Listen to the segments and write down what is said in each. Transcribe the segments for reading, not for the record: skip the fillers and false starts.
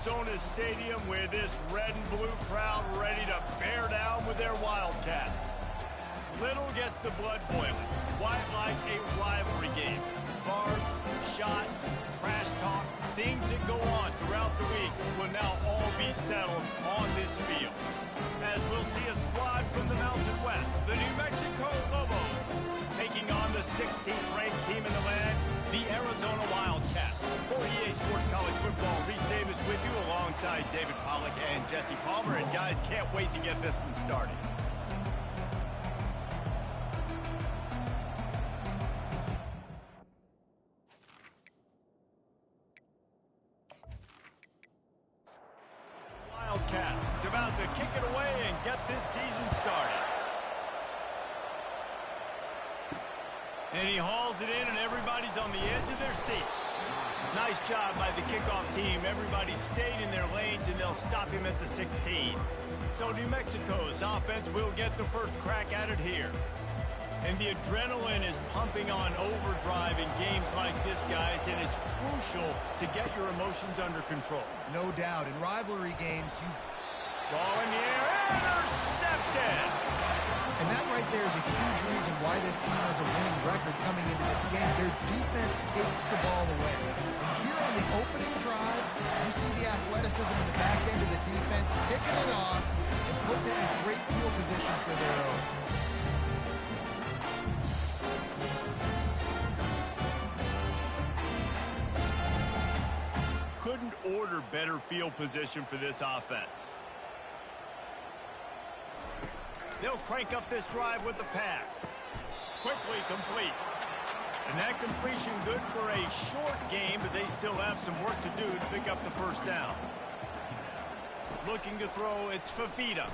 Arizona Stadium with this red and blue crowd ready to bear down with their Wildcats. Little gets the blood boiling, quite like a rivalry game. Barbs, shots, trash talk, things that go on throughout the week will now all be settled on this field. As we'll see a squad from the Mountain West, the New Mexico Lobos, taking on the 16th ranked team in the land, the Arizona Wildcats. For EA Sports College Football, Reese Davis with you alongside David Pollack and Jesse Palmer. And guys, can't wait to get this one started. Wildcats about to kick it away and get this season started. And he hauls it in, and everybody's on the edge of their seats. Nice job by the kickoff team. Everybody stayed in their lanes, and they'll stop him at the 16. So New Mexico's offense will get the first crack at it here. And the adrenaline is pumping on overdrive in games like this, guys, and it's crucial to get your emotions under control. No doubt. In rivalry games, Ball in the air, intercepted! And that right there is a huge reason why this team has a winning record coming into this game. Their defense takes the ball away. And here on the opening drive, you see the athleticism in the back end of the defense picking it off and putting it in great field position for their own. Couldn't order better field position for this offense. They'll crank up this drive with the pass. Quickly complete. And that completion good for a short game, but they still have some work to do to pick up the first down. Looking to throw, it's Fafita.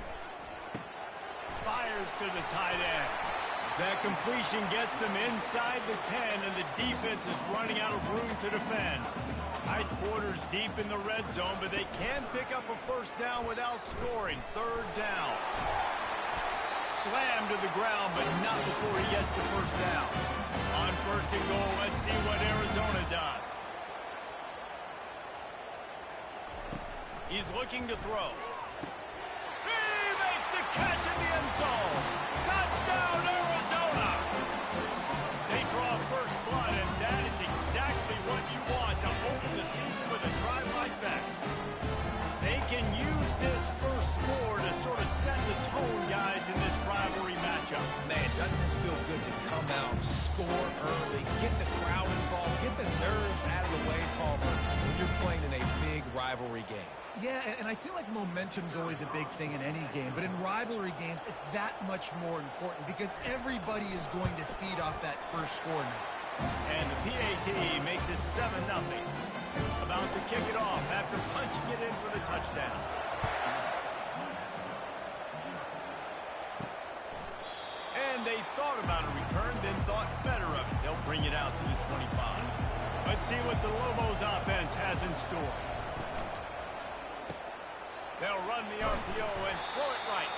Fires to the tight end. That completion gets them inside the 10, and the defense is running out of room to defend. Tight quarters deep in the red zone, but they can pick up a first down without scoring. Third down. Slammed to the ground, but not before he gets the first down. On first and goal, let's see what Arizona does. He's looking to throw. He makes the catch in the end zone. Touchdown, Arizona! They draw first blood, and that is exactly what you want to open the season with a drive like that. They can use this first score to sort of set the tone, guys, in this rivalry matchup. Man, doesn't this feel good to come out, score early, get the crowd involved, get the nerves out of the way, Palmer, when you're playing in a big rivalry game. Yeah, and I feel like momentum's always a big thing in any game, but in rivalry games, it's that much more important because everybody is going to feed off that first score now. And the PAT makes it 7-0. About to kick it off after punching it in for the touchdown. And they thought about a return, then thought better of it. They'll bring it out to the 25. Let's see what the Lobos offense has in store. They'll run the RPO and throw it right.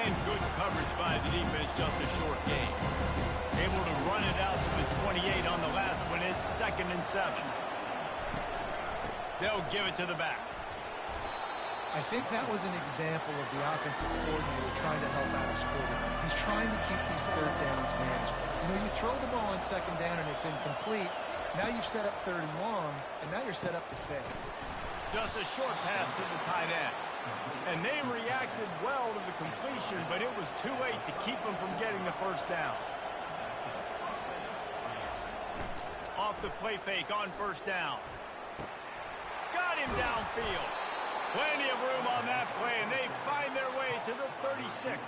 And good coverage by the defense, just a short gain. Able to run it out to the 28 on the last one. It's 2nd and 7. They'll give it to the back. I think that was an example of the offensive coordinator trying to help out his quarterback. He's trying to keep these third downs manageable. You know, you throw the ball on 2nd down and it's incomplete. Now you've set up 3rd and long, and now you're set up to fail. Just a short pass to the tight end. And they reacted well to the completion, but it was too late to keep them from getting the first down. Off the play fake on first down. Got him downfield. Plenty of room on that play, and they find their way to the 36.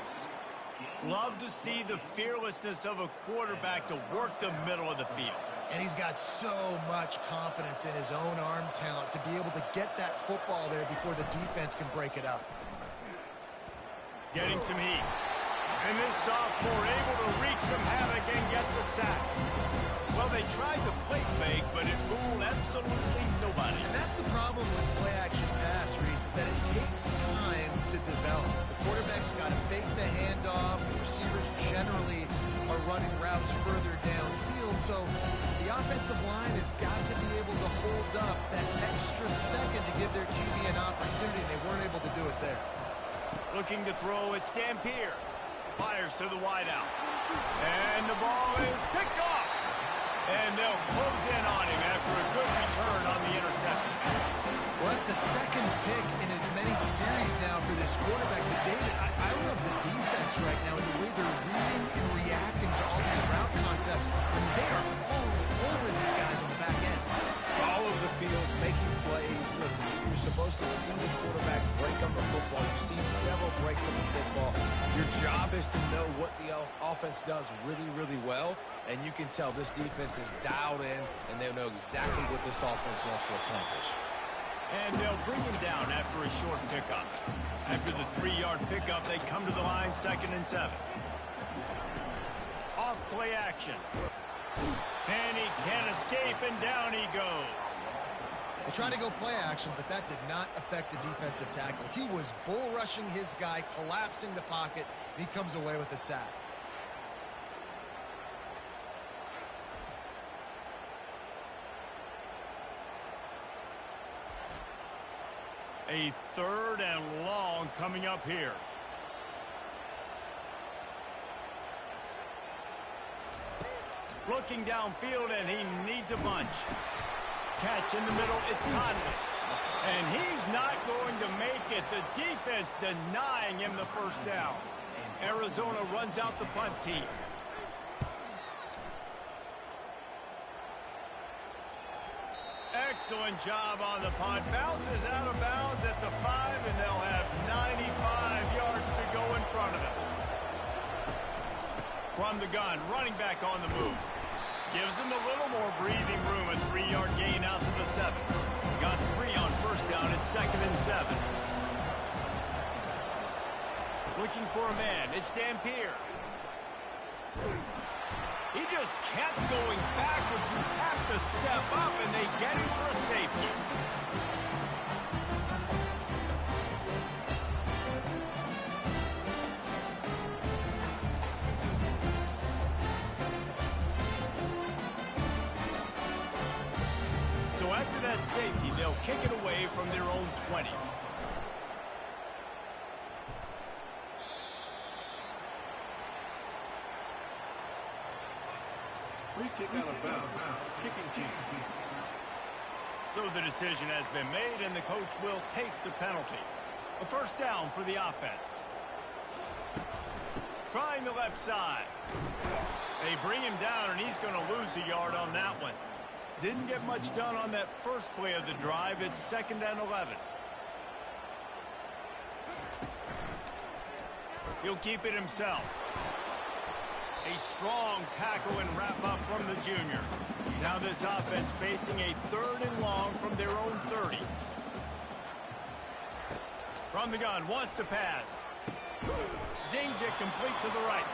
Love to see the fearlessness of a quarterback to work the middle of the field. And he's got so much confidence in his own arm talent to be able to get that football there before the defense can break it up. Getting some heat. And this sophomore able to wreak some havoc and get the sack. Well, they tried to play fake, but it fooled absolutely nobody. And that's the problem with play-action pass, Reese, is that it takes time to develop. The quarterback's got to fake the handoff. The receivers generally are running routes further downfield, so the offensive line has got to be able to hold up that extra second to give their QB an opportunity, and they weren't able to do it there. Looking to throw, it's Dampier. Fires to the wideout. And the ball is picked off. And they'll close in on him after a good return on the interception. Well, that's the second pick in as many series now for this quarterback. But David, I love the defense right now and the way they're reading and reacting to all these route concepts. I mean, they are all over these guys on the back end. All over the field, making plays. Listen, you're supposed to see the quarterback break on the football. You've seen several breaks on the football. Your job is to know what the offense does really, really well. And you can tell this defense is dialed in, and they know exactly what this offense wants to accomplish. And they'll bring him down after a short pickup. After the 3-yard pickup, they come to the line 2nd and 7. Off play action. And he can't escape, and down he goes. They tried to go play action, but that did not affect the defensive tackle. He was bull rushing his guy, collapsing the pocket, and he comes away with a sack. A 3rd and long coming up here. Looking downfield, and he needs a bunch. Catch in the middle, it's Conley. And he's not going to make it. The defense denying him the first down. Arizona runs out the punt team. Excellent job on the punt. Bounces out of bounds at the 5, and they'll have 95 yards to go in front of them. From the gun, running back on the move. Gives them a little more breathing room. A 3-yard gain out to the 7. Got 3 on first down at 2nd and 7. Looking for a man. It's Dampier. He just kept going backwards. You have to step up, and they get him for a safety. So after that safety, they'll kick it away from their own 20. Free kick out of bounds. Kicking team. So the decision has been made, and the coach will take the penalty. A first down for the offense. Trying the left side. They bring him down, and he's going to lose a yard on that one. Didn't get much done on that first play of the drive. It's 2nd and 11. He'll keep it himself. A strong tackle and wrap up from the junior. Now this offense facing a 3rd and long from their own 30. From the gun, wants to pass. Zings it complete to the right.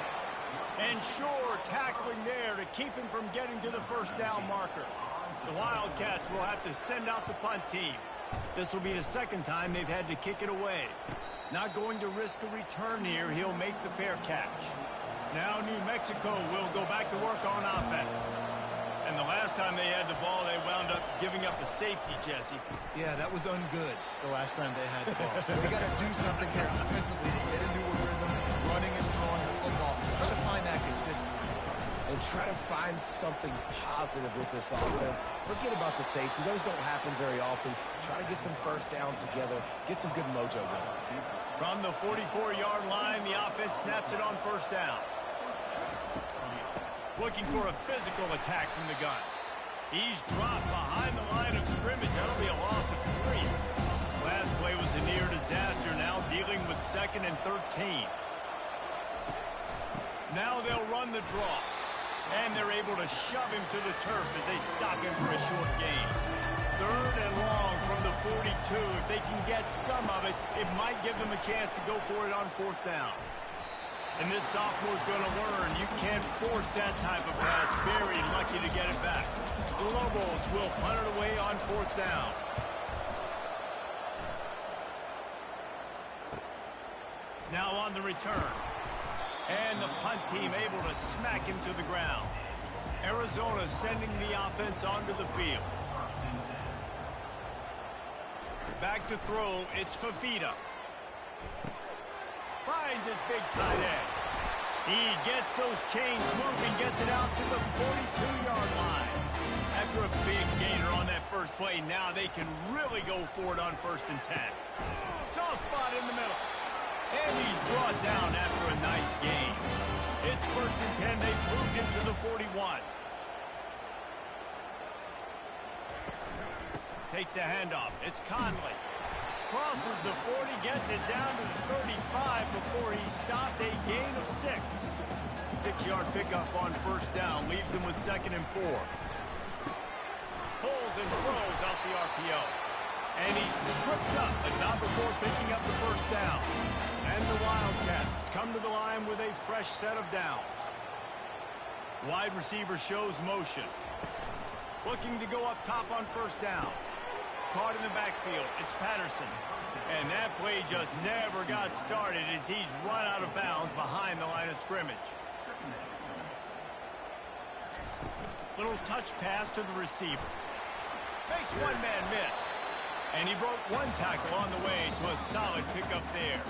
And Shore tackling there to keep him from getting to the first down marker. The Wildcats will have to send out the punt team. This will be the 2nd time they've had to kick it away. Not going to risk a return here. He'll make the fair catch. Now New Mexico will go back to work on offense. And the last time they had the ball, they wound up giving up a safety, Jesse. Yeah, that was ungood the last time they had the ball. So they got to do something here offensively to get into a rhythm, running and throwing the football. Try to find that consistency. And try to find something positive with this offense. Forget about the safety. Those don't happen very often. Try to get some first downs together. Get some good mojo going. From the 44-yard line, the offense snaps it on first down. Looking for a physical attack from the gun. He's dropped behind the line of scrimmage. That'll be a loss of 3. Last play was a near disaster. Now dealing with 2nd and 13. Now they'll run the draw. And they're able to shove him to the turf as they stop him for a short gain. 3rd and long from the 42. If they can get some of it, it might give them a chance to go for it on 4th down. And this sophomore's going to learn you can't force that type of pass. Very lucky to get it back. The Lobos will punt it away on 4th down. Now on the return. And the punt team able to smack him to the ground. Arizona sending the offense onto the field. Back to throw, it's Fafita. Finds his big tight end. He gets those chains moving, gets it out to the 42-yard line. After a big gainer on that first play, now they can really go for it on 1st and 10. Soft spot in the middle. And he's brought down after a nice gain. It's 1st and 10. They've moved into the 41. Takes the handoff. It's Conley. Crosses the 40, gets it down to the 35 before he stopped a gain of 6. 6-yard pickup on 1st down. Leaves him with 2nd and 4. Pulls and throws out the RPO. And he's tripped up, but not before picking up the 1st down. And the Wildcats come to the line with a fresh set of downs. Wide receiver shows motion. Looking to go up top on 1st down. Caught in the backfield. It's Patterson. And that play just never got started as he's run out of bounds behind the line of scrimmage. Little touch pass to the receiver. Makes one man miss. And he broke one tackle on the way to a solid pickup there.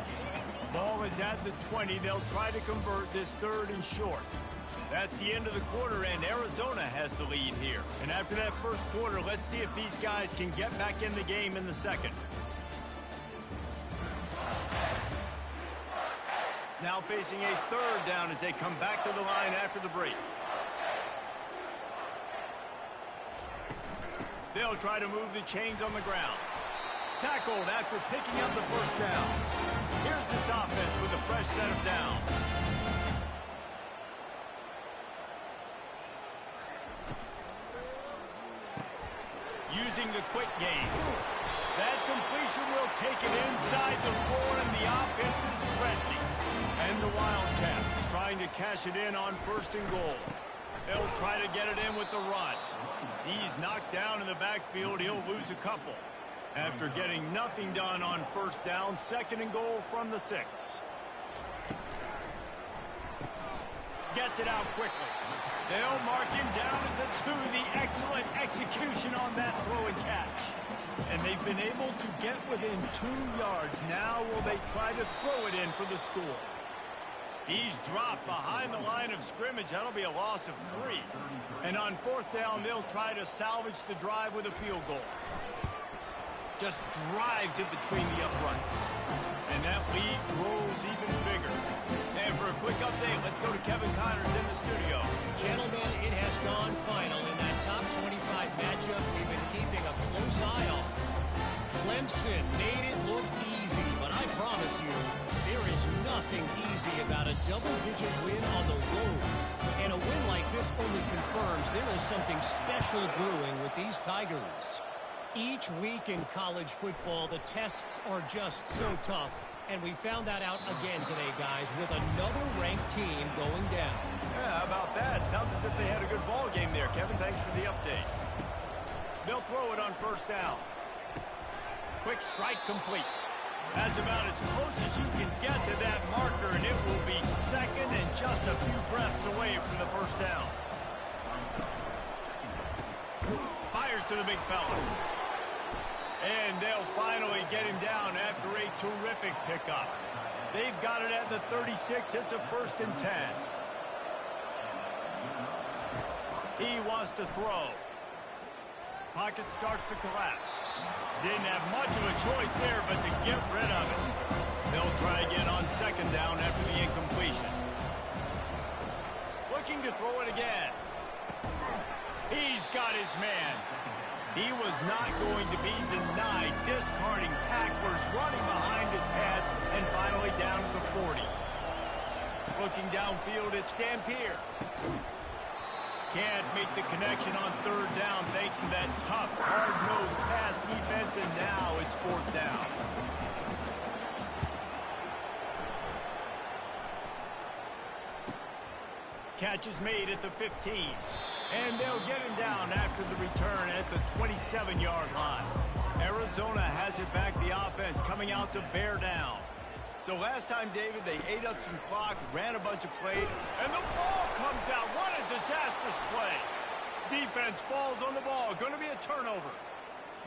Ball is at the 20. They'll try to convert this 3rd and short. That's the end of the quarter, and Arizona has the lead here. And after that first quarter, let's see if these guys can get back in the game in the 2nd. Now facing a 3rd down as they come back to the line after the break. They'll try to move the chains on the ground. Tackled after picking up the 1st down. Here's this offense with a fresh set of downs. Using the quick game. That completion will take it inside the 4, and the offense is threatening. And the Wildcats trying to cash it in on 1st and goal. They'll try to get it in with the run. He's knocked down in the backfield. He'll lose a couple. After getting nothing done on 1st down, 2nd and goal from the 6. Gets it out quickly. They'll mark him down at the 2. The excellent execution on that throw and catch. And they've been able to get within 2 yards. Now will they try to throw it in for the score? He's dropped behind the line of scrimmage. That'll be a loss of 3. And on 4th down, they'll try to salvage the drive with a field goal. Just drives it between the uprights. And that lead grows even bigger. And for a quick update, let's go to Kevin Connors in the studio. Gentlemen, it has gone final in that top 25 matchup we've been keeping a close eye on. Clemson made it look easy, but I promise you, there is nothing easy about a double-digit win on the road. And a win like this only confirms there is something special brewing with these Tigers. Each week in college football, the tests are just so tough. And we found that out again today, guys, with another ranked team going down. Yeah, how about that? Sounds as if they had a good ball game there. Kevin, thanks for the update. They'll throw it on 1st down. Quick strike complete. That's about as close as you can get to that marker, and it will be 2nd and just a few breaths away from the 1st down. Fires to the big fella. And they'll finally get him down after a terrific pickup. They've got it at the 36. It's a 1st and 10. He wants to throw. Pocket starts to collapse. Didn't have much of a choice there, but to get rid of it. They'll try again on 2nd down after the incompletion. Looking to throw it again. He's got his man. He was not going to be denied, discarding tacklers, running behind his pads, and finally down to the 40. Looking downfield, it's Dampier. Can't make the connection on 3rd down thanks to that tough, hard-nosed pass defense, and now it's 4th down. Catch is made at the 15. And they'll get him down after the return at the 27-yard line. Arizona has it back, the offense coming out to bear down. So last time, David, they ate up some clock, ran a bunch of plays, and the ball comes out. What a disastrous play. Defense falls on the ball. Going to be a turnover.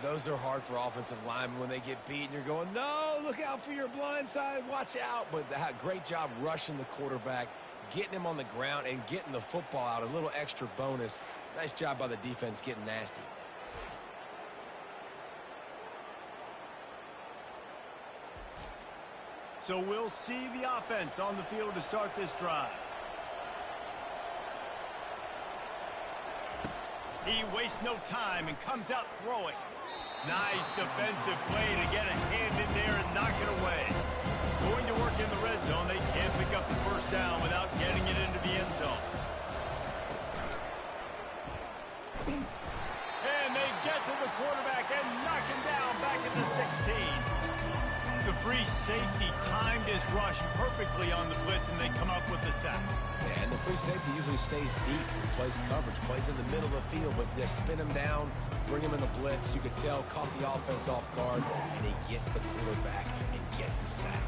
Those are hard for offensive linemen when they get beat and you're going, no, look out for your blind side, watch out. But great job rushing the quarterback, getting him on the ground, and getting the football out. A little extra bonus. Nice job by the defense getting nasty. So we'll see the offense on the field to start this drive. He wastes no time and comes out throwing. Nice defensive play to get a hand in there and knock it away. Going to work in the red zone. They can't pick up the first down without getting it into the end zone. And they get to the quarterback and knock him down back at the 16. The free safety timed his rush perfectly on the blitz, and they come up with the sack. Yeah, and the free safety usually stays deep, plays coverage, plays in the middle of the field, but they spin him down, bring him in the blitz. You could tell, caught the offense off guard, and he gets the quarterback and gets the sack.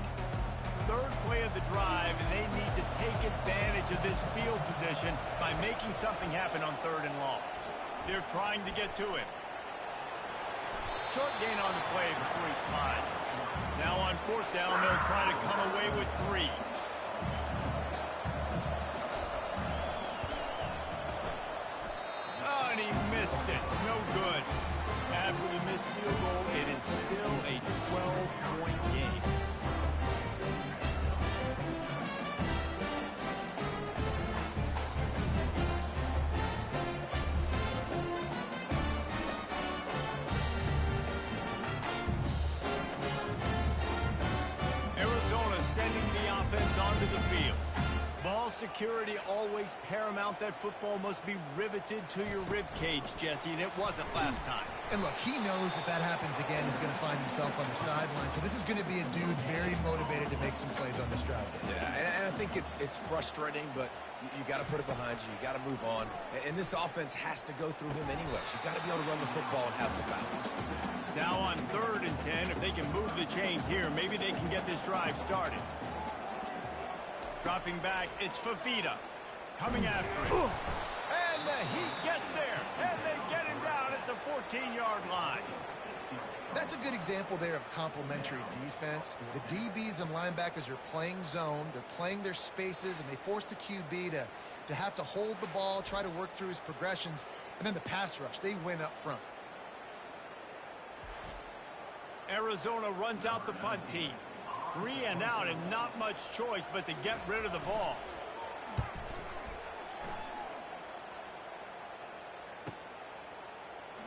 Third play of the drive, and they need to take advantage of this field position by making something happen on 3rd and long. They're trying to get to him. Short gain on the play before he slides. Now on 4th down, they'll try to come away with 3. Oh, and he missed it. No good. After the missed field goal, it is still a 12-point game. Onto the field. Ball security always paramount. That football must be riveted to your rib cage, Jesse, and it wasn't last time. And look, he knows that happens again. He's going to find himself on the sideline. So this is going to be a dude very motivated to make some plays on this drive. Yeah, and I think it's frustrating, but you got to put it behind you. You got to move on. And this offense has to go through him anyways. You got to be able to run the football and have some balance. Now on 3rd and 10, if they can move the chains here, maybe they can get this drive started. Dropping back, it's Fafita coming after him. And the heat gets there, and they get him down at the 14-yard line. That's a good example there of complementary defense. The DBs and linebackers are playing zone. They're playing their spaces, and they force the QB to have to hold the ball, try to work through his progressions, and then the pass rush. They win up front. Arizona runs out the punt team. 3 and out, and not much choice but to get rid of the ball.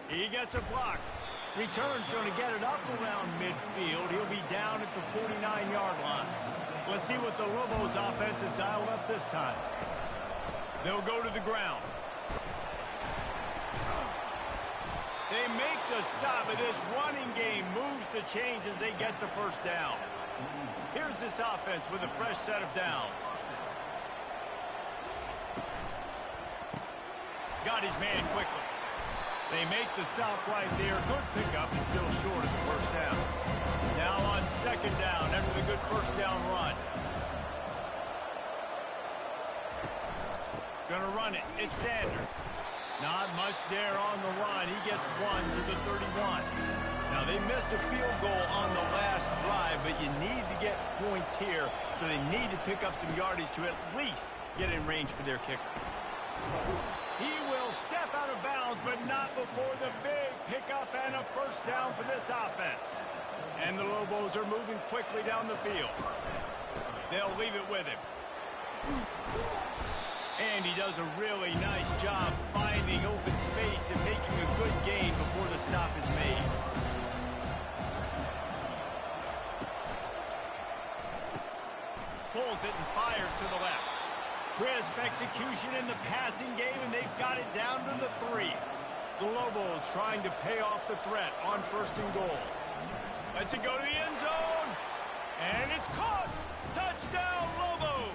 He gets a block. Return's going to get it up around midfield. He'll be down at the 49-yard line. Let's see what the Lobos offense has dialed up this time. They'll go to the ground. They make the stop, but this running game moves the chains as they get the first down. Here's this offense with a fresh set of downs. Got his man quickly. They make the stop right there. Good pickup and still short of the first down. Now on 2nd down after the good first down run. Gonna run it. It's Sanders. Not much there on the run. He gets 1 to the 31. Now, they missed a field goal on the last drive, but you need to get points here, so they need to pick up some yardage to at least get in range for their kicker. He will step out of bounds, but not before the big pickup and a first down for this offense. And the Lobos are moving quickly down the field. They'll leave it with him. And he does a really nice job finding open space and making a good gain before the stop is made. Pulls it and fires to the left. Crisp execution in the passing game, and they've got it down to the 3. The Lobos trying to pay off the threat on 1st and goal. Lets it go to the end zone. And it's caught. Touchdown, Lobos.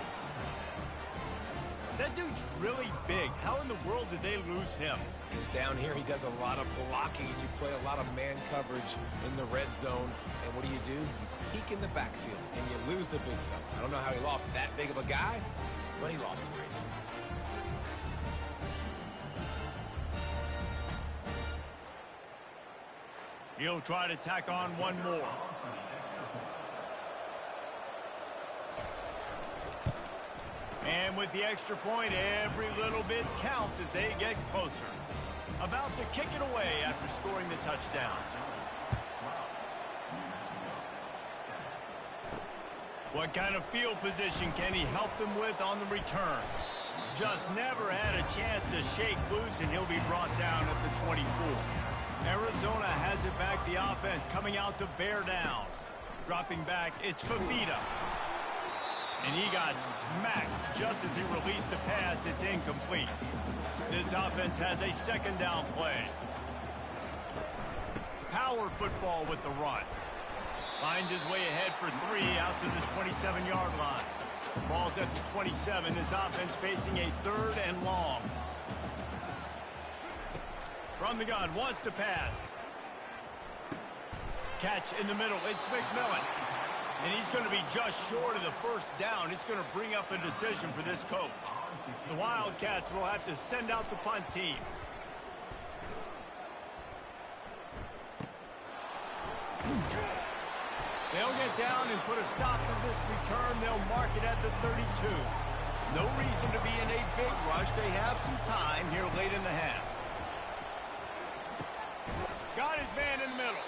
That dude's really big. How in the world did they lose him? Because down here he does a lot of blocking, and you play a lot of man coverage in the red zone. And what do? You peek in the backfield, and you lose the big fella. I don't know how he lost that big of a guy, but he lost the race. He'll try to tack on one more. And with the extra point, every little bit counts as they get closer. About to kick it away after scoring the touchdown. What kind of field position can he help them with on the return? Just never had a chance to shake loose, and he'll be brought down at the 24. Arizona has it back, the offense coming out to bear down. Dropping back, it's Fafita. And he got smacked just as he released the pass. It's incomplete. This offense has a second down play. Power football with the run. Finds his way ahead for 3 out to the 27-yard line. Ball's at the 27. This offense facing a 3rd and long. From the gun, wants to pass. Catch in the middle. It's McMillan. And he's going to be just short of the first down. It's going to bring up a decision for this coach. The Wildcats will have to send out the punt team. They'll get down and put a stop to this return. They'll mark it at the 32. No reason to be in a big rush. They have some time here late in the half. Got his man in the middle.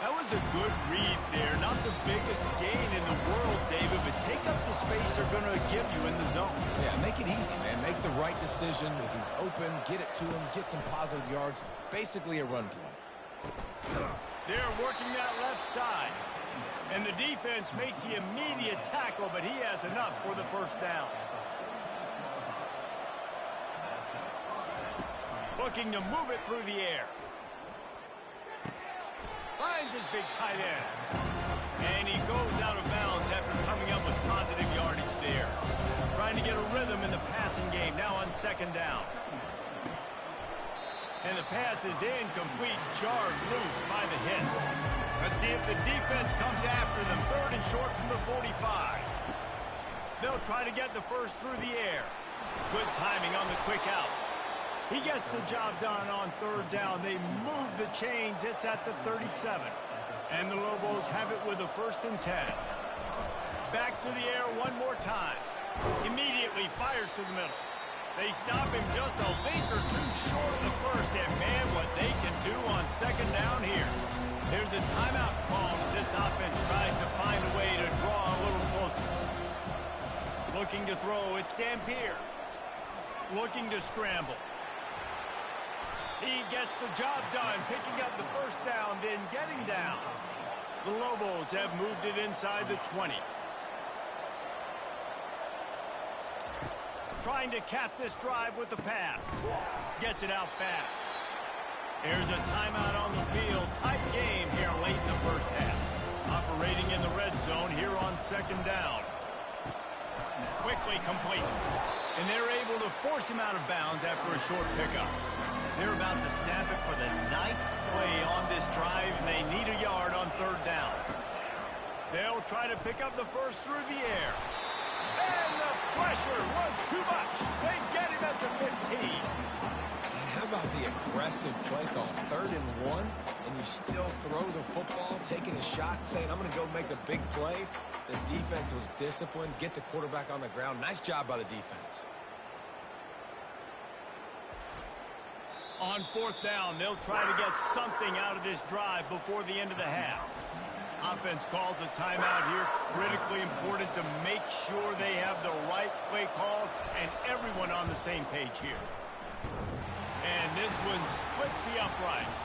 That was a good read there. Not the biggest gain in the world, David, but take up the space they're going to give you in the zone. Yeah, make it easy, man. Make the right decision. If he's open, get it to him, get some positive yards. Basically a run play. They're working that left side. And the defense makes the immediate tackle, but he has enough for the first down. Looking to move it through the air. Finds his big tight end. And he goes out of bounds after coming up with positive yardage there. Trying to get a rhythm in the passing game, now on second down. And the pass is incomplete, jarred loose by the hit. Let's see if the defense comes after them. 3rd and short from the 45. They'll try to get the first through the air. Good timing on the quick out. He gets the job done on 3rd down. They move the chains. It's at the 37. And the Lobos have it with a 1st and 10. Back to the air one more time. Immediately fires to the middle. They stop him just a link or two short of the first. And man, what they can do on second down here. There's a timeout call as this offense tries to find a way to draw a little closer. Looking to throw, it's Dampier. Looking to scramble. He gets the job done, picking up the first down, then getting down. The Lobos have moved it inside the 20. Trying to cap this drive with the pass. Gets it out fast. Here's a timeout on the field. Tight game here late in the first half. Operating in the red zone here on second down. Quickly complete. And they're able to force him out of bounds after a short pickup. They're about to snap it for the 9th play on this drive, and they need a yard on 3rd down. They'll try to pick up the first through the air. And the pressure was too much. They get him at the 15. And how about the aggressive play call? 3rd and 1, and you still throw the football, taking a shot, saying, I'm going to go make a big play. The defense was disciplined, get the quarterback on the ground. Nice job by the defense. On 4th down, they'll try to get something out of this drive before the end of the half. Offense calls a timeout here. Critically important to make sure they have the right play call and everyone on the same page here. And this one splits the uprights.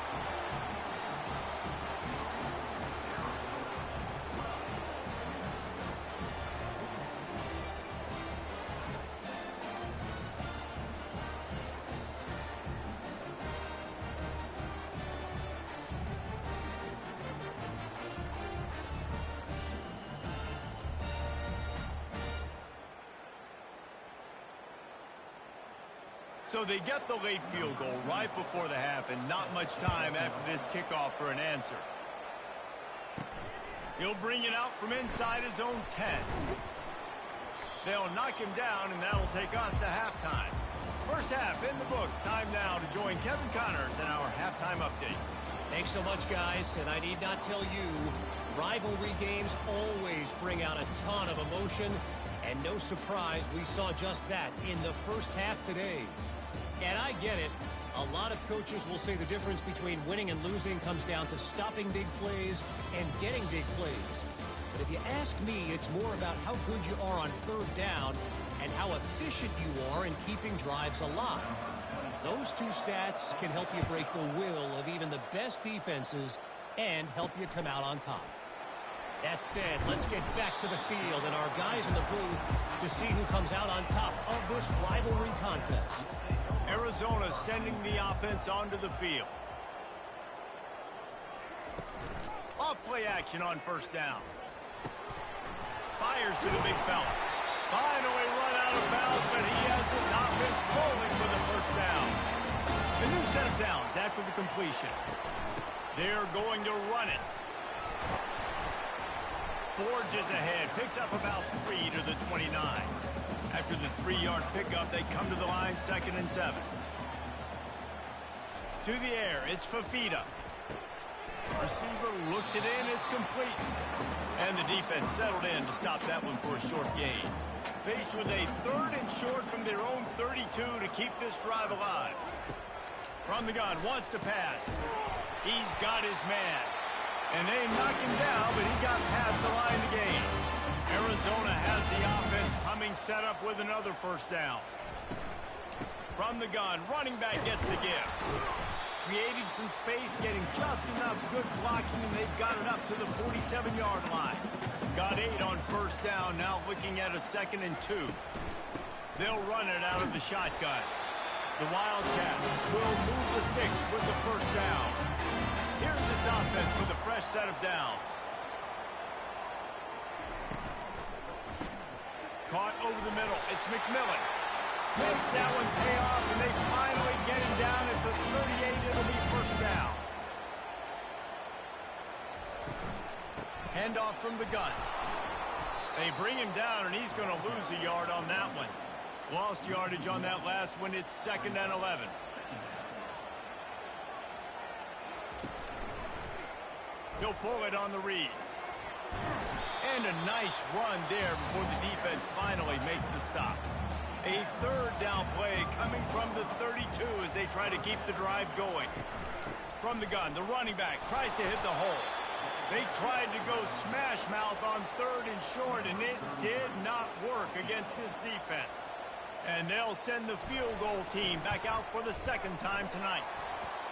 So they get the late field goal right before the half and not much time after this kickoff for an answer. He'll bring it out from inside his own 10. They'll knock him down, and that'll take us to halftime. First half in the books. Time now to join Kevin Connors in our halftime update. Thanks so much, guys. And I need not tell you, rivalry games always bring out a ton of emotion. And no surprise, we saw just that in the first half today. And I get it. A lot of coaches will say the difference between winning and losing comes down to stopping big plays and getting big plays. But if you ask me, it's more about how good you are on third down and how efficient you are in keeping drives alive. Those two stats can help you break the will of even the best defenses and help you come out on top. That said, let's get back to the field and our guys in the booth to see who comes out on top of this rivalry contest. Arizona sending the offense onto the field. Off play action on first down. Fires to the big fella. Finally run out of bounds, but he has this offense rolling for the first down. A new set of downs after the completion. They're going to run it. Forges ahead, picks up about 3 to the 29. After the 3-yard pickup, they come to the line, 2nd and 7. To the air, it's Fafita. Receiver looks it in, it's complete. And the defense settled in to stop that one for a short gain. Faced with a 3rd and short from their own 32 to keep this drive alive. From the gun, wants to pass. He's got his man. And they knocked him down, but he got past the line to gain. Arizona has the offense humming, set up with another first down. From the gun, running back gets the give. Creating some space, getting just enough good blocking, and they've got it up to the 47-yard line. Got 8 on first down, now looking at a 2nd and 2. They'll run it out of the shotgun. The Wildcats will move the sticks with the first down. Here's this offense with a fresh set of downs. Caught over the middle, it's McMillan. Makes that one pay off, and they finally get him down at the 38. It'll be first down. Handoff from the gun. They bring him down, and he's going to lose a yard on that one. Lost yardage on that last one. It's 2nd and 11. He'll pull it on the read. And a nice run there before the defense finally makes the stop. A 3rd down play coming from the 32 as they try to keep the drive going. From the gun, the running back tries to hit the hole. They tried to go smash mouth on 3rd and short, and it did not work against this defense. And they'll send the field goal team back out for the 2nd time tonight.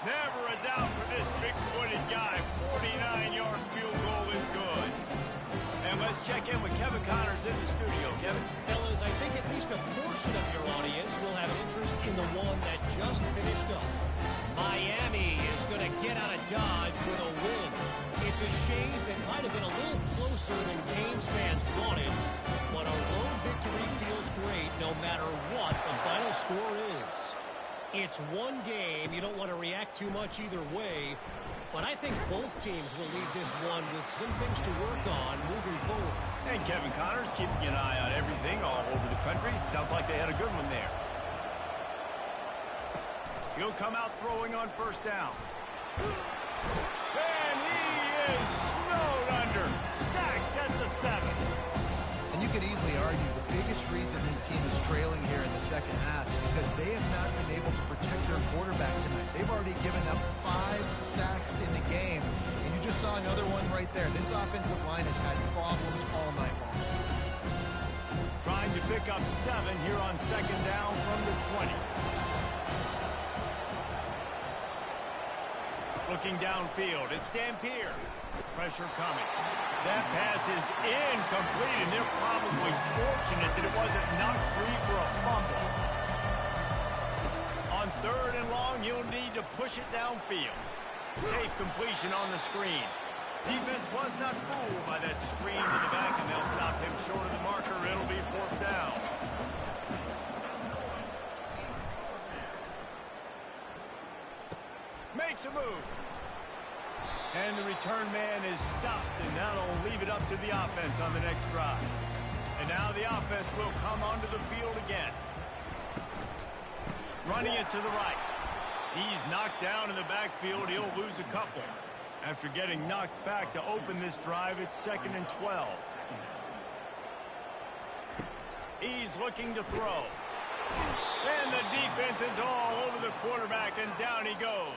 Never a doubt for this big-footed guy. 49-yard field goal is good. And let's check in with Kevin Connors in the studio. Kevin? Fellas, I think at least a portion of your audience will have an interest in the one that just finished up. Miami is going to get out of Dodge with a win. It's a shame that might have been a little closer than Canes fans wanted, but a road victory feels great no matter what the final score is. It's one game. You don't want to react too much either way, but I think both teams will leave this one with some things to work on moving forward. And Kevin Connors keeping an eye on everything all over the country. Sounds like they had a good one there. He'll come out throwing on first down. And he is snowed under. Sacked at the 7. And you could easily argue the biggest reason this team is trailing here in the second half is because they have not been able to protect their quarterback tonight. They've already given up 5 sacks in the game, and you just saw another one right there. This offensive line has had problems all night long. Trying to pick up 7 here on 2nd down from the 20. Looking downfield, it's Dampier. Pressure coming. That pass is incomplete, and they're probably fortunate that it wasn't knocked free for a fumble. On 3rd and long, you'll need to push it downfield. Safe completion on the screen. Defense was not fooled by that screen to the back, and they'll stop him short of the marker. It'll be 4th down. Makes a move. And the return man is stopped, and that'll leave it up to the offense on the next drive. And now the offense will come onto the field again. Running it to the right. He's knocked down in the backfield. He'll lose a couple. After getting knocked back to open this drive, it's 2nd and 12. He's looking to throw. And the defense is all over the quarterback, and down he goes.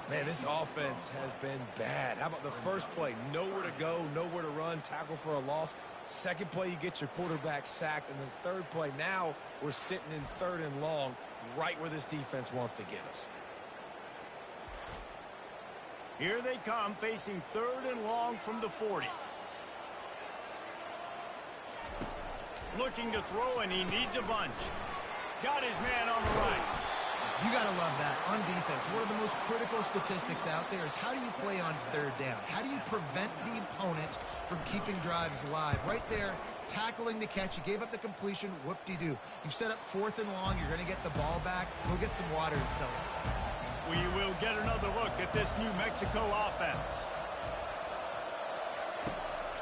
Man, this offense has been bad. How about the first play? Nowhere to go, nowhere to run, tackle for a loss. Second play, you get your quarterback sacked. And the third play, now we're sitting in 3rd and long, right where this defense wants to get us. Here they come, facing 3rd and long from the 40. Looking to throw, and he needs a bunch. Got his man on the right. You got to love that on defense. One of the most critical statistics out there is how do you play on 3rd down? How do you prevent the opponent from keeping drives alive? Right there, tackling the catch. You gave up the completion. Whoop-de-doo. You've set up 4th and long. You're going to get the ball back. Go get some water and sell it. We will get another look at this New Mexico offense.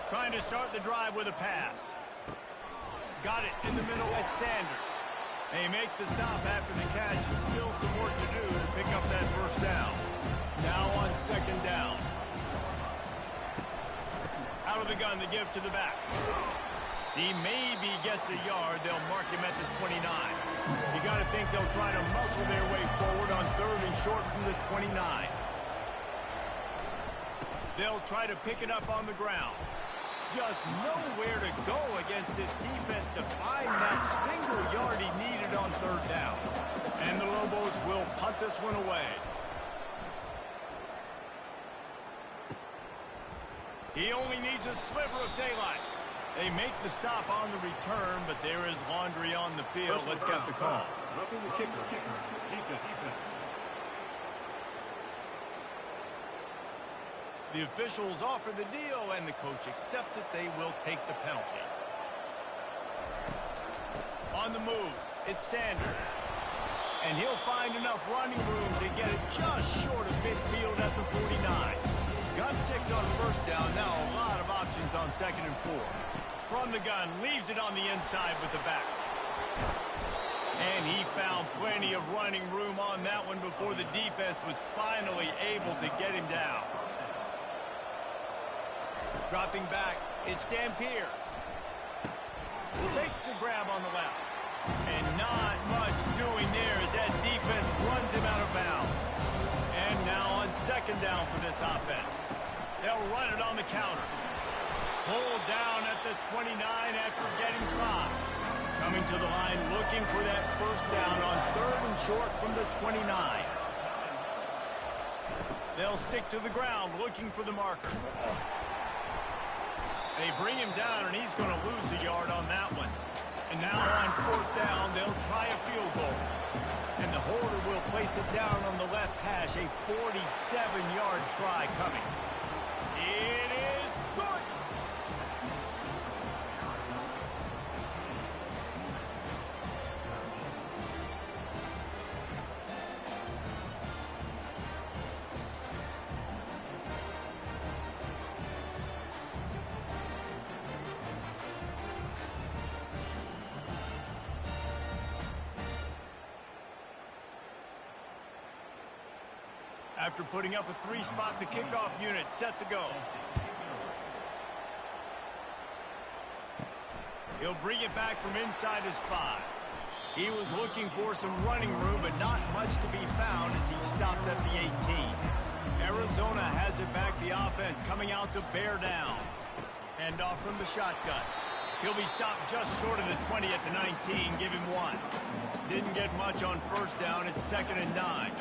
Trying to start the drive with a pass. Got it in the middle at Sanders. They make the stop after the catch, and still some work to do to pick up that first down. Now on 2nd down. Out of the gun to give to the back. He maybe gets a yard. They'll mark him at the 29. You got to think they'll try to muscle their way forward on 3rd and short from the 29. They'll try to pick it up on the ground. Just nowhere to go against this defense to find that single yard he needed on 3rd down. And the Lobos will punt this one away. He only needs a sliver of daylight. They make the stop on the return, but there is laundry on the field. Let's get the call. Roughing the kicker. Defense. The officials offer the deal, and the coach accepts it. They will take the penalty. On the move, it's Sanders. And he'll find enough running room to get it just short of midfield at the 49. Got 6 on 1st down. Now a lot of options on 2nd and 4. From the gun, leaves it on the inside with the back. And he found plenty of running room on that one before the defense was finally able to get him down. Dropping back, it's Dampier. Makes the grab on the left. And not much doing there as that defense runs him out of bounds. And now on 2nd down for this offense. They'll run it on the counter. Pulled down at the 29 after getting 5. Coming to the line looking for that 1st down on 3rd and short from the 29. They'll stick to the ground looking for the marker. They bring him down, and he's going to lose a yard on that one. And now on 4th down, they'll try a field goal. And the holder will place it down on the left hash. A 47-yard try coming. It is good. After putting up a 3-spot, the kickoff unit set to go. He'll bring it back from inside his 5. He was looking for some running room, but not much to be found as he stopped at the 18. Arizona has it back, the offense coming out to bear down. Hand off from the shotgun. He'll be stopped just short of the 20 at the 19, give him 1. Didn't get much on 1st down, it's 2nd and 9.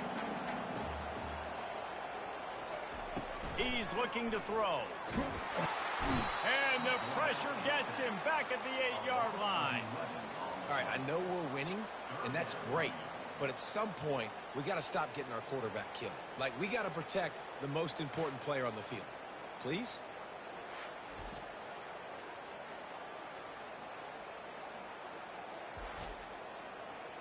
He's looking to throw. And the pressure gets him back at the 8-yard line. All right, I know we're winning, and that's great. But at some point, we got to stop getting our quarterback killed. Like, we got to protect the most important player on the field. Please?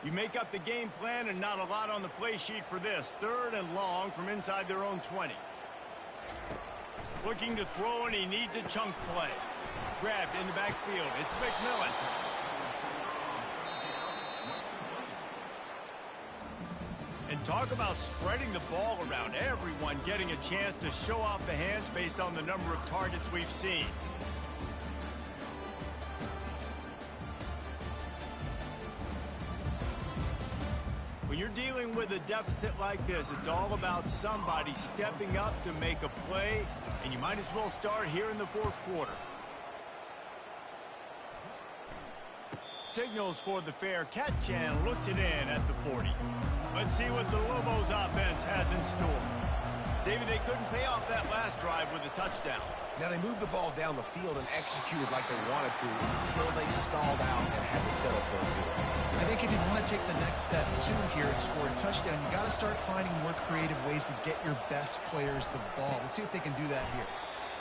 You make up the game plan and not a lot on the play sheet for this. 3rd and long from inside their own 20. Looking to throw, and he needs a chunk play. Grabbed in the backfield. It's McMillan. And talk about spreading the ball around, everyone getting a chance to show off the hands based on the number of targets we've seen. When you're dealing with a deficit like this, it's all about somebody stepping up to make a play, and you might as well start here in the fourth quarter. Signals for the fair catch and looks it in at the 40. Let's see what the Lobos offense has in store. David, they couldn't pay off that last drive with a touchdown. Now they moved the ball down the field and executed like they wanted to until they stalled out and had to settle for a field. I think if you want to take the next step too here and score a touchdown, you got to start finding more creative ways to get your best players the ball. Let's see if they can do that here.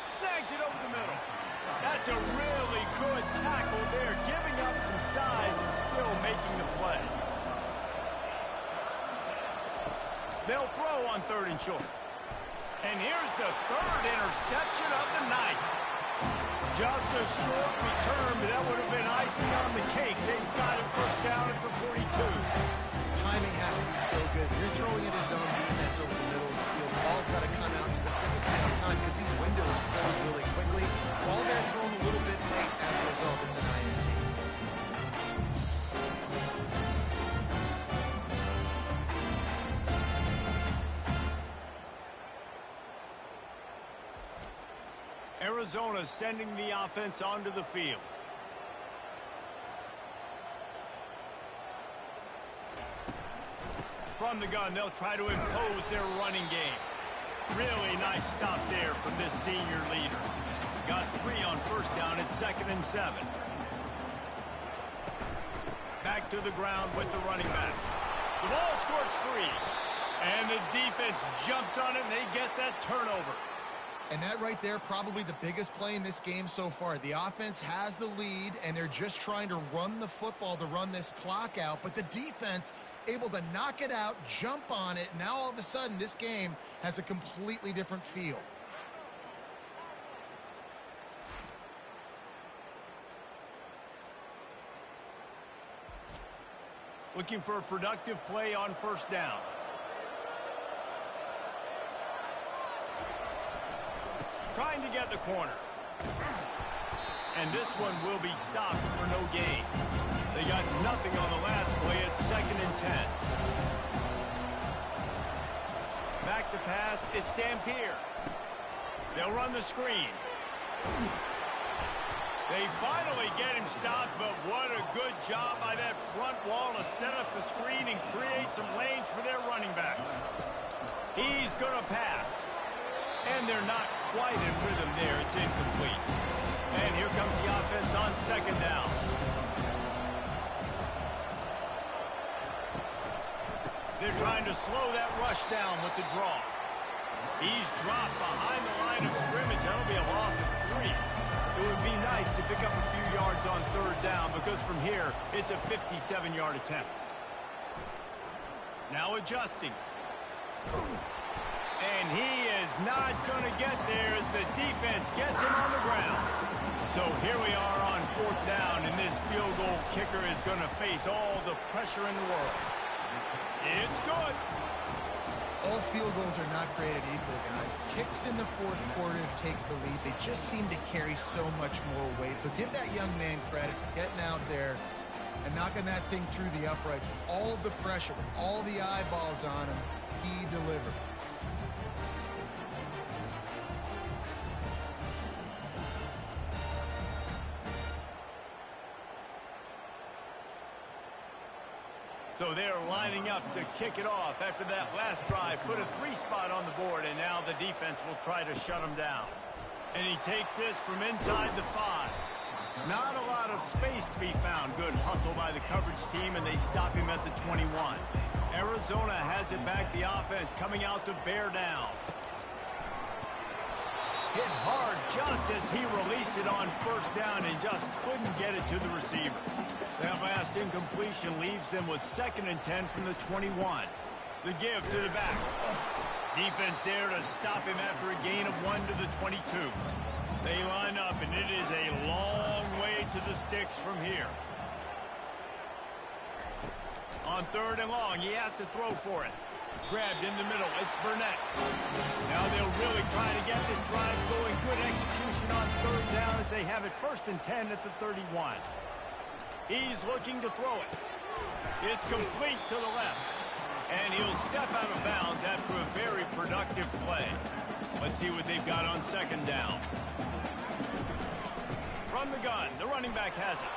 Snags it over the middle. That's a really good tackle there, giving up some size and still making the play. They'll throw on 3rd and short. And here's the 3rd interception of the night. Just a short return, but that would have been icing on the cake. They've got it first down at the 42. Timing has to be so good. You're throwing at his own defense over the middle of the field. The ball's got to come out specifically on time because these windows close really quickly. While they're thrown a little bit late, as a result, it's an INT. Arizona sending the offense onto the field. From the gun, they'll try to impose their running game. Really nice stop there from this senior leader. Got 3 on first down at 2nd and 7. Back to the ground with the running back. The ball squirts free. And the defense jumps on it and they get that turnover. And that right there, probably the biggest play in this game so far. The offense has the lead, and they're just trying to run the football to run this clock out. But the defense able to knock it out, jump on it. Now all of a sudden, this game has a completely different feel. Looking for a productive play on first down. Trying to get the corner. And this one will be stopped for no gain. They got nothing on the last play at 2nd and 10. Back to pass, it's Dampier. They'll run the screen. They finally get him stopped, but what a good job by that front wall to set up the screen and create some lanes for their running back. He's going to pass. And they're not quite in rhythm there. It's incomplete. And here comes the offense on 2nd down. They're trying to slow that rush down with the draw. He's dropped behind the line of scrimmage. That'll be a loss of 3. It would be nice to pick up a few yards on 3rd down because from here, it's a 57-yard attempt. Now adjusting. And he is not going to get there as the defense gets him on the ground. So here we are on 4th down, and this field goal kicker is going to face all the pressure in the world. It's good. All field goals are not created equal, guys. Kicks in the fourth quarter to take the lead. They just seem to carry so much more weight. So give that young man credit for getting out there and knocking that thing through the uprights. With all of the pressure, with all the eyeballs on him, he delivered. So they're lining up to kick it off after that last drive. Put a 3 spot on the board, and now the defense will try to shut him down. And he takes this from inside the 5. Not a lot of space to be found. Good hustle by the coverage team, and they stop him at the 21. Arizona has it back. The offense coming out to bear down. Hit hard just as he released it on first down and just couldn't get it to the receiver. That last incompletion leaves them with 2nd and 10 from the 21. The give to the back. Defense there to stop him after a gain of 1 to the 22. They line up, and it is a long way to the sticks from here. On 3rd and long, he has to throw for it. Grabbed in the middle. It's Burnett. Now they'll really try to get this drive going. Good execution on third down as they have it 1st and 10 at the 31. He's looking to throw it. It's complete to the left. And he'll step out of bounds after a very productive play. Let's see what they've got on 2nd down. From the gun, the running back has it.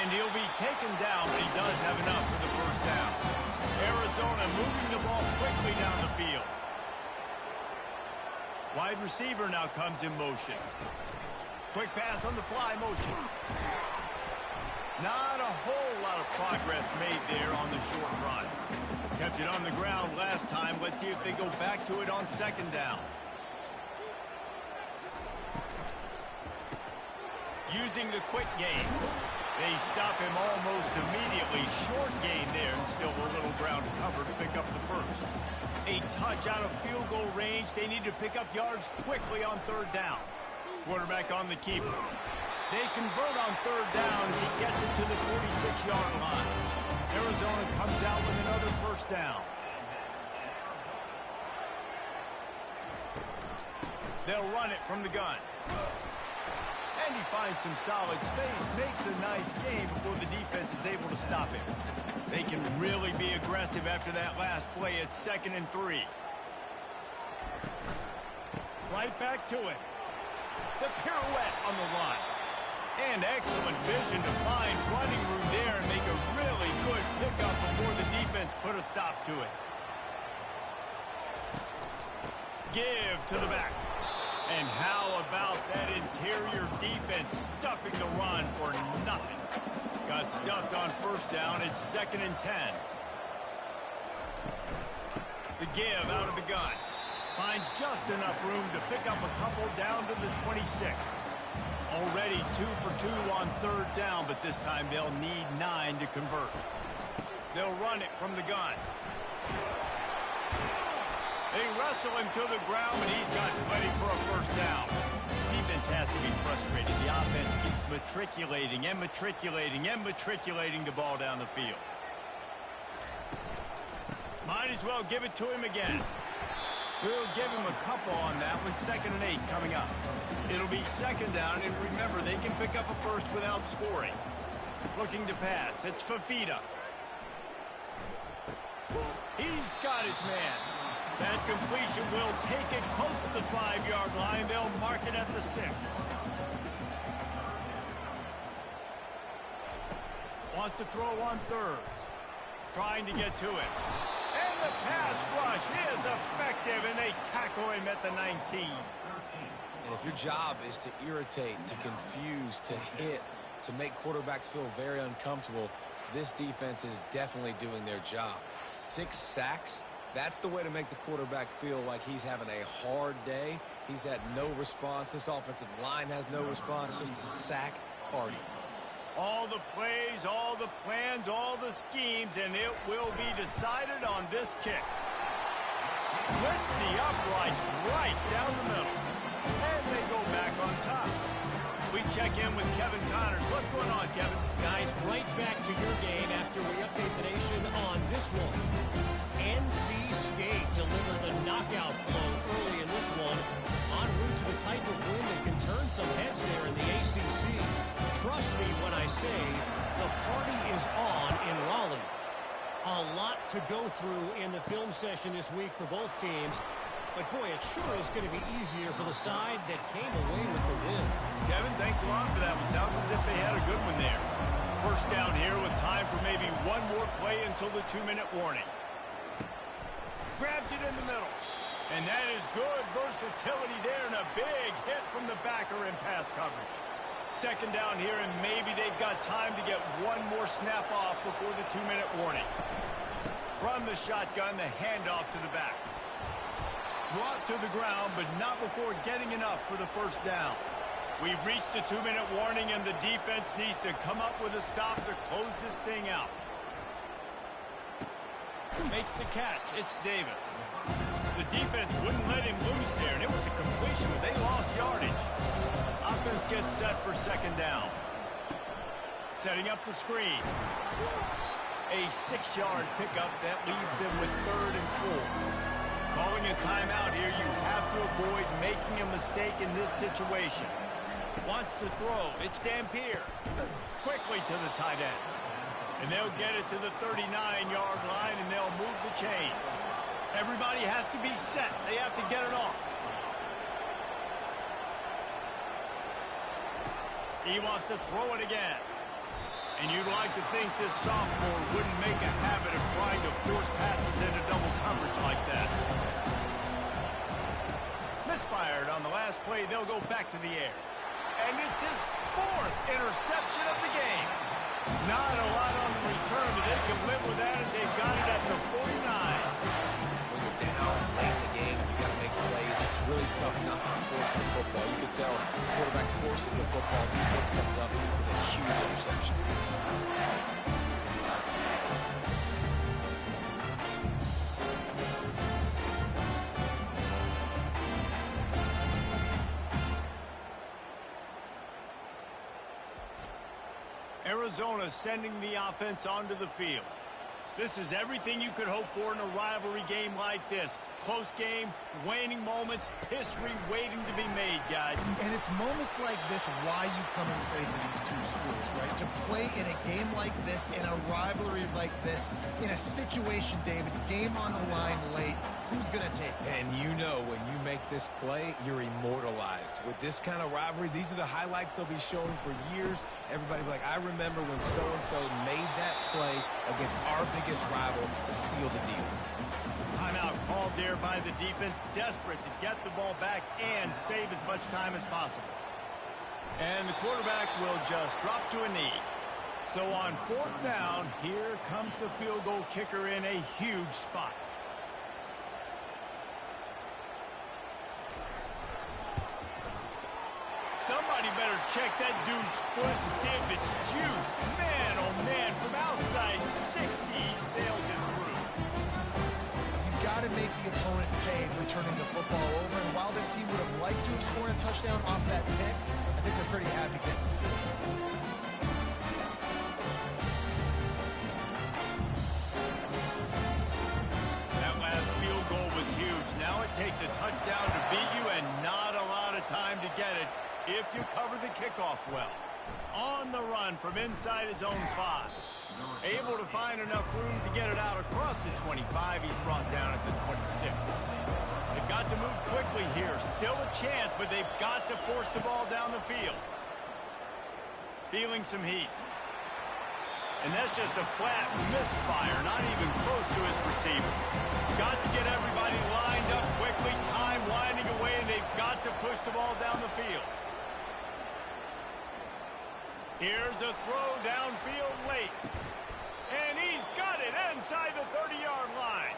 And he'll be taken down, but he does have enough for the 1st down. Arizona moving the ball quickly down the field. Wide receiver now comes in motion. Quick pass on the fly motion. Not a whole lot of progress made there on the short run. Kept it on the ground last time. Let's see if they go back to it on 2nd down. Using the quick game. They stop him almost immediately. Short gain there, and still a little ground to cover to pick up the 1st. A touch out of field goal range. They need to pick up yards quickly on 3rd down. Quarterback on the keeper. They convert on 3rd down as he gets it to the 46-yard line. Arizona comes out with another 1st down. They'll run it from the gun. And he finds some solid space, makes a nice game before the defense is able to stop him. They can really be aggressive after that last play. It's 2nd and 3. Right back to it. The pirouette on the run. And excellent vision to find running room there and make a really good pickup before the defense put a stop to it. Give to the back. And how about that interior defense stuffing the run for nothing? Got stuffed on 1st down. It's 2nd and 10. The give out of the gun. Finds just enough room to pick up a couple down to the 26. Already 2 for 2 on 3rd down, but this time they'll need 9 to convert. They'll run it from the gun. They wrestle him to the ground, but he's got plenty for a 1st down. Defense has to be frustrated. The offense keeps matriculating and matriculating and matriculating the ball down the field. Might as well give it to him again. We'll give him a couple on that with 2nd and 8 coming up. It'll be 2nd down, and remember, they can pick up a 1st without scoring. Looking to pass. It's Fafita. He's got his man. That completion will take it close to the 5-yard line. They'll mark it at the 6. Wants to throw on 3rd. Trying to get to it. And the pass rush is effective, and they tackle him at the 19. And if your job is to irritate, to confuse, to hit, to make quarterbacks feel very uncomfortable, this defense is definitely doing their job. 6 sacks. That's the way to make the quarterback feel like he's having a hard day. He's had no response. This offensive line has no response. Just a sack party. All the plays, all the plans, all the schemes, and it will be decided on this kick. Splits the uprights right down the middle. And they go back on top. We check in with Kevin Connors. What's going on, Kevin? Guys, right back to your game after we update the nation on this one. NC State delivered the knockout blow early in this one, en route to the type of win that can turn some heads there in the ACC. Trust me when I say the party is on in Raleigh. A lot to go through in the film session this week for both teams, but boy, it sure is going to be easier for the side that came away with the win. Kevin, thanks a lot for that one. Sounds as if they had a good one there. 1st down here with time for maybe one more play until the 2-minute warning. Grabs it in the middle. And that is good versatility there, and a big hit from the backer in pass coverage. 2nd down here, and maybe they've got time to get one more snap off before the 2-minute warning. From the shotgun, the handoff to the back. Brought to the ground, but not before getting enough for the 1st down. We've reached the 2-minute warning, and the defense needs to come up with a stop to close this thing out. Makes the catch. It's Davis. The defense wouldn't let him loose there, and it was a completion, but they lost yardage. Offense gets set for 2nd down. Setting up the screen. A 6-yard pickup that leaves them with 3rd and 4. Calling a timeout here, you have to avoid making a mistake in this situation. Wants to throw. It's Dampier. Quickly to the tight end. And they'll get it to the 39-yard line, and they'll move the chains. Everybody has to be set. They have to get it off. He wants to throw it again. And you'd like to think this sophomore wouldn't make a habit of trying to force passes into double coverage like that. Misfired on the last play. They'll go back to the air. And it's his 4th interception of the game. Not a lot on the return, but they can live with that as they've got it at the 49. When you're down late in the game, you got to make plays. It's really tough not to force the football. You can tell the quarterback forces the football. Defense comes up with a huge interception. Arizona sending the offense onto the field. This is everything you could hope for in a rivalry game like this. Close game, waning moments, history waiting to be made, guys. And it's moments like this why you come and play for these two schools, right? To play in a game like this, in a rivalry like this, in a situation, David, game on the line late, who's going to take it? And you know when you make this play, you're immortalized. With this kind of rivalry, these are the highlights they'll be showing for years. Everybody will be like, I remember when so-and-so made that play against our biggest rival to seal the deal. Timeout called there by the defense, desperate to get the ball back and save as much time as possible. And the quarterback will just drop to a knee. So on 4th down, here comes the field goal kicker in a huge spot. Somebody better check that dude's foot and see if it's juice. Man, oh man, from outside 60, he sails it through. You've got to make the opponent pay for turning the football over. And while this team would have liked to have scored a touchdown off that pick, I think they're pretty happy getting the field goal. That last field goal was huge. Now it takes a touchdown to beat you and not a lot of time to get it if you cover the kickoff well. On the run from inside his own 5. Able to find enough room to get it out across the 25. He's brought down at the 26. They've got to move quickly here. Still a chance, but they've got to force the ball down the field. Feeling some heat. And that's just a flat misfire, not even close to his receiver. Got to get everybody lined up quickly. Time winding away, and they've got to push the ball down the field. Here's a throw downfield late. And he's got it inside the 30-yard line.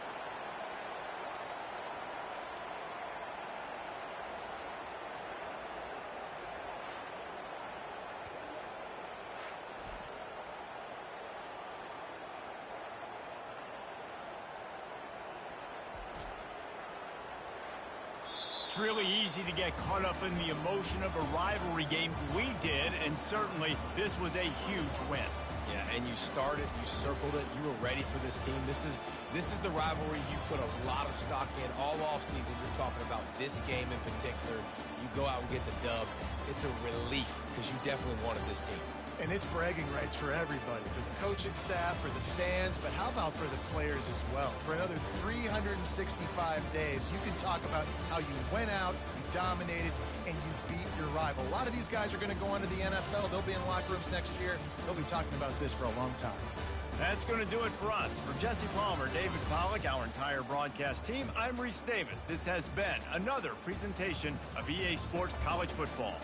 It's really easy to get caught up in the emotion of a rivalry game. We did, and certainly this was a huge win. Yeah, and you started, you circled it, you were ready for this team. This is the rivalry you put a lot of stock in all offseason. You're talking about this game in particular. You go out and get the dub. It's a relief because you definitely wanted this team. And it's bragging rights for everybody, for the coaching staff, for the fans, but how about for the players as well? For another 365 days, you can talk about how you went out, you dominated, and you beat your rival. A lot of these guys are going to go on to the NFL. They'll be in locker rooms next year. They'll be talking about this for a long time. That's going to do it for us. For Jesse Palmer, David Pollack, our entire broadcast team, I'm Reese Davis. This has been another presentation of EA Sports College Football.